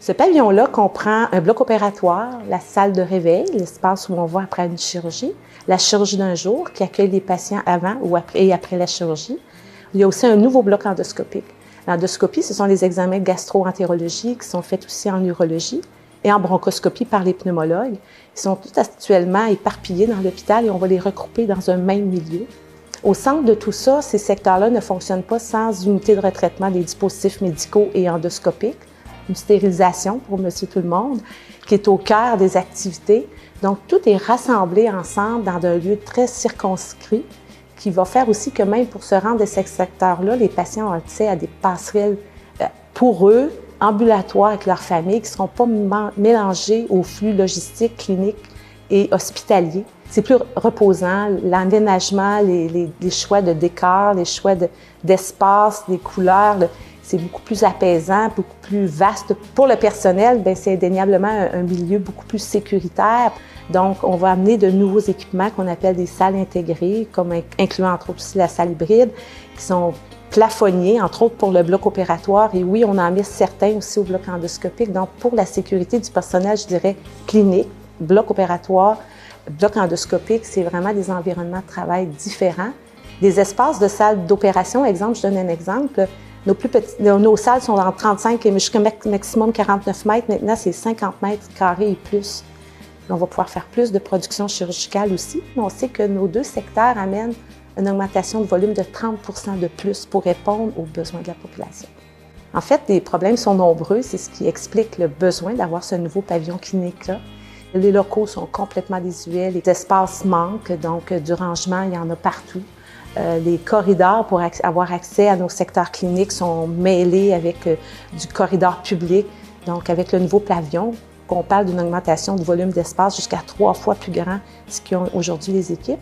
Ce pavillon-là comprend un bloc opératoire, la salle de réveil, l'espace où on va après une chirurgie, la chirurgie d'un jour qui accueille les patients avant et après la chirurgie. Il y a aussi un nouveau bloc endoscopique. L'endoscopie, ce sont les examens gastro-entérologie qui sont faits aussi en urologie et en bronchoscopie par les pneumologues. Ils sont tous actuellement éparpillés dans l'hôpital et on va les regrouper dans un même milieu. Au centre de tout ça, ces secteurs-là ne fonctionnent pas sans unité de retraitement des dispositifs médicaux et endoscopiques, une stérilisation pour monsieur tout le monde, qui est au cœur des activités. Donc, tout est rassemblé ensemble dans un lieu très circonscrit qui va faire aussi que même pour se rendre à ces secteurs-là, les patients ont accès à des passerelles pour eux, ambulatoires avec leur famille, qui ne seront pas mélangés au flux logistique, clinique et hospitalier. C'est plus reposant, l'aménagement, les choix de décor, les choix d'espace, les couleurs, c'est beaucoup plus apaisant, beaucoup plus vaste. Pour le personnel, c'est indéniablement un milieu beaucoup plus sécuritaire. Donc, on va amener de nouveaux équipements qu'on appelle des salles intégrées, comme incluant entre autres aussi la salle hybride, qui sont plafonniers, entre autres pour le bloc opératoire. Et oui, on en met certains aussi au bloc endoscopique. Donc, pour la sécurité du personnel, je dirais clinique, bloc opératoire, bloc endoscopique, c'est vraiment des environnements de travail différents. Des espaces de salles d'opération, exemple, je donne un exemple. Nos salles sont entre 35 et jusqu'à maximum 49 mètres. Maintenant, c'est 50 mètres carrés et plus. On va pouvoir faire plus de production chirurgicale aussi. On sait que nos deux secteurs amènent une augmentation de volume de 30 % de plus pour répondre aux besoins de la population. En fait, les problèmes sont nombreux. C'est ce qui explique le besoin d'avoir ce nouveau pavillon clinique-là. Les locaux sont complètement désuets, les espaces manquent, donc du rangement, il y en a partout. Les corridors pour avoir accès à nos secteurs cliniques sont mêlés avec du corridor public. Donc, avec le nouveau pavillon, on parle d'une augmentation de volume d'espace jusqu'à 3 fois plus grand ce qu'ont aujourd'hui les équipes.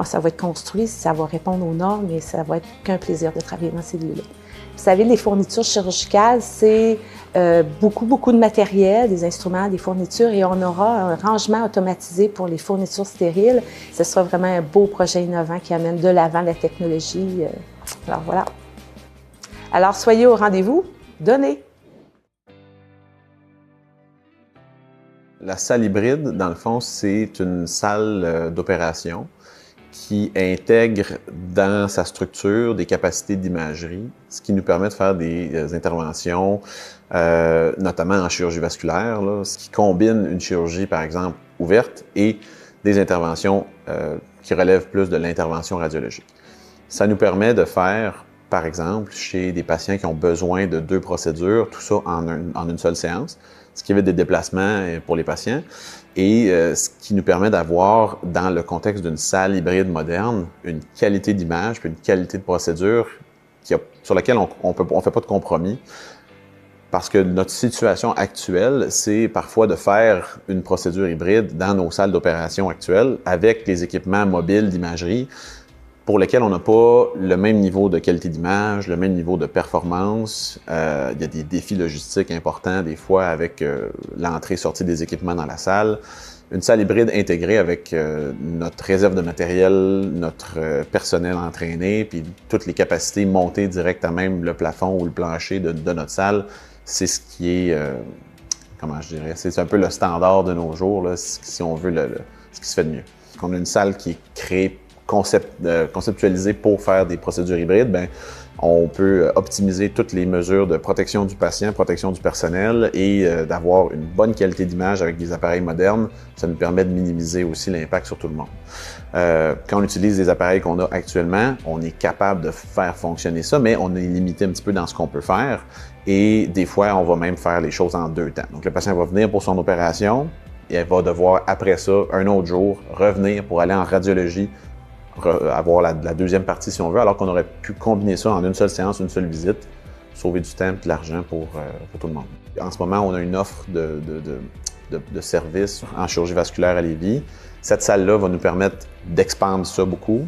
Ça va être construit, ça va répondre aux normes et ça va être qu'un plaisir de travailler dans ces lieux-là. Vous savez, les fournitures chirurgicales, c'est beaucoup de matériel, des instruments, des fournitures, et on aura un rangement automatisé pour les fournitures stériles. Ce sera vraiment un beau projet innovant qui amène de l'avant la technologie. Alors voilà. Alors soyez au rendez-vous, donnez! La salle hybride, dans le fond, c'est une salle d'opération qui intègre dans sa structure des capacités d'imagerie, ce qui nous permet de faire des interventions, notamment en chirurgie vasculaire, là, ce qui combine une chirurgie, par exemple, ouverte et des interventions qui relèvent plus de l'intervention radiologique. Ça nous permet de faire, par exemple, chez des patients qui ont besoin de 2 procédures, tout ça en une seule séance, ce qui évite des déplacements pour les patients et ce qui nous permet d'avoir, dans le contexte d'une salle hybride moderne, une qualité d'image puis une qualité de procédure sur laquelle on fait pas de compromis. Parce que notre situation actuelle, c'est parfois de faire une procédure hybride dans nos salles d'opération actuelles avec les équipements mobiles d'imagerie pour lesquels on n'a pas le même niveau de qualité d'image, le même niveau de performance. Il y a des défis logistiques importants des fois avec l'entrée-sortie des équipements dans la salle. Une salle hybride intégrée avec notre réserve de matériel, notre personnel entraîné, puis toutes les capacités montées direct à même le plafond ou le plancher de notre salle, c'est ce qui est, comment je dirais, c'est un peu le standard de nos jours, là, si on veut ce qui se fait de mieux. On a une salle qui est créée, conceptualisée pour faire des procédures hybrides, bien, on peut optimiser toutes les mesures de protection du patient, protection du personnel et d'avoir une bonne qualité d'image avec des appareils modernes. Ça nous permet de minimiser aussi l'impact sur tout le monde. Quand on utilise les appareils qu'on a actuellement, on est capable de faire fonctionner ça, mais on est limité un petit peu dans ce qu'on peut faire. Et des fois, on va même faire les choses en 2 temps. Donc, le patient va venir pour son opération et elle va devoir, après ça, un autre jour, revenir pour aller en radiologie, avoir la deuxième partie si on veut, alors qu'on aurait pu combiner ça en une seule séance, une seule visite, sauver du temps et de l'argent pour tout le monde. En ce moment, on a une offre de services en chirurgie vasculaire à Lévis. Cette salle-là va nous permettre d'expandre ça beaucoup,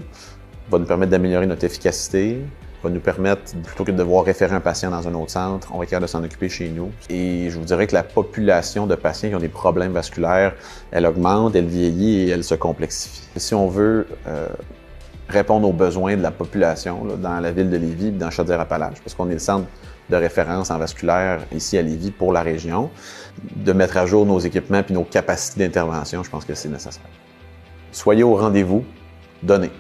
va nous permettre d'améliorer notre efficacité, va nous permettre, plutôt que de devoir référer un patient dans un autre centre, on va être capable de s'en occuper chez nous. Et je vous dirais que la population de patients qui ont des problèmes vasculaires, elle augmente, elle vieillit et elle se complexifie. Si on veut répondre aux besoins de la population là, dans la ville de Lévis et dans Chaudière-Appalaches, parce qu'on est le centre de référence en vasculaire ici à Lévis pour la région. De mettre à jour nos équipements puis nos capacités d'intervention, je pense que c'est nécessaire. Soyez au rendez-vous, donnez.